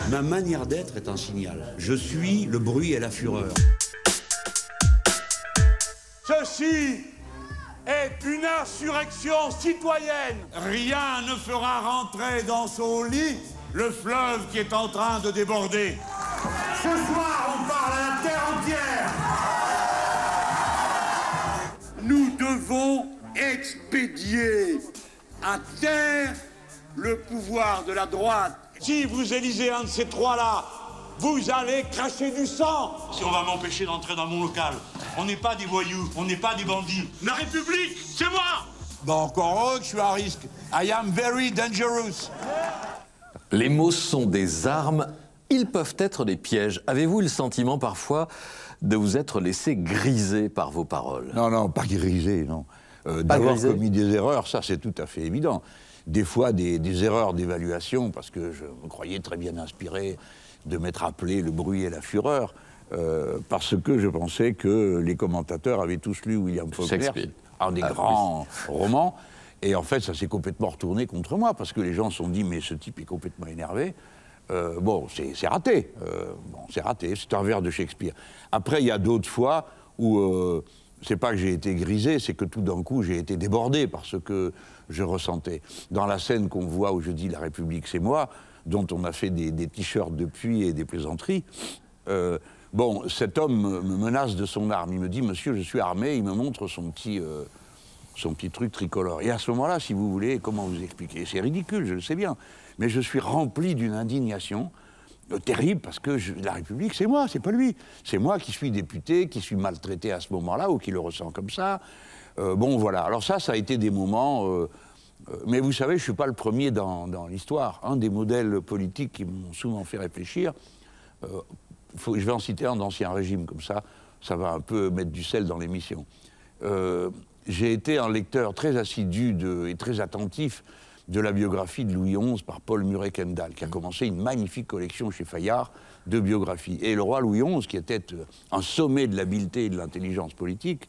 Ma manière d'être est un signal. Je suis le bruit et la fureur. Ceci est une insurrection citoyenne. Rien ne fera rentrer dans son lit le fleuve qui est en train de déborder. Ce soir, on parle à la terre entière. Nous devons expédier à terre le pouvoir de la droite. Si vous élisez un de ces trois-là, vous allez cracher du sang. Si on va m'empêcher d'entrer dans mon local, on n'est pas des voyous, on n'est pas des bandits. La République, c'est moi. Bon, encore heureux que je suis à risque. I am very dangerous. Les mots sont des armes, ils peuvent être des pièges. Avez-vous le sentiment parfois de vous être laissé griser par vos paroles? Non, non, pas griser, non. D'avoir commis des erreurs, ça c'est tout à fait évident. Des fois des erreurs d'évaluation, parce que je me croyais très bien inspiré de m'être appelé le bruit et la fureur, parce que je pensais que les commentateurs avaient tous lu William Faulkner, un des grands romans, et en fait ça s'est complètement retourné contre moi, parce que les gens se sont dit mais ce type est complètement énervé. Bon, c'est raté, c'est raté, c'est un vers de Shakespeare. Après, il y a d'autres fois où c'est pas que j'ai été grisé, c'est que tout d'un coup j'ai été débordé par ce que je ressentais. Dans la scène qu'on voit où je dis « La République, c'est moi », dont on a fait des t-shirts depuis et des plaisanteries, bon, cet homme me menace de son arme. Il me dit « Monsieur, je suis armé », il me montre son petit truc tricolore. Et à ce moment-là, si vous voulez, comment vous expliquer? C'est ridicule, je le sais bien, mais je suis rempli d'une indignation terrible, parce que la République, c'est moi, c'est pas lui. C'est moi qui suis député, qui suis maltraité à ce moment-là, ou qui le ressent comme ça. Bon, voilà. Alors ça a été des moments... mais vous savez, je suis pas le premier dans l'histoire. Un des modèles politiques qui m'ont souvent fait réfléchir, je vais en citer un d'Ancien Régime, comme ça va un peu mettre du sel dans l'émission. J'ai été un lecteur très assidu et très attentif de la biographie de Louis XI par Paul Murray-Kendall, qui a commencé une magnifique collection chez Fayard de biographies. Et le roi Louis XI, qui était un sommet de l'habileté et de l'intelligence politique,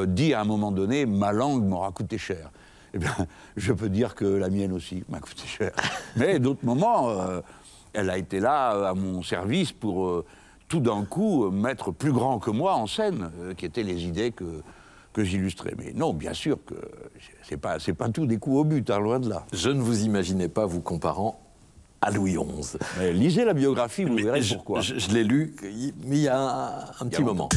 dit à un moment donné « Ma langue m'aura coûté cher ». Eh bien, je peux dire que la mienne aussi m'a coûté cher. Mais d'autres moments, elle a été là à mon service pour tout d'un coup mettre plus grand que moi en scène, qui étaient les idées que j'illustrais. Mais non, bien sûr que c'est pas tout des coups au but, hein, loin de là. Je ne vous imaginais pas vous comparant à Louis XI. Mais lisez la biographie, vous verrez pourquoi. Je l'ai lu, mais il y a un petit moment.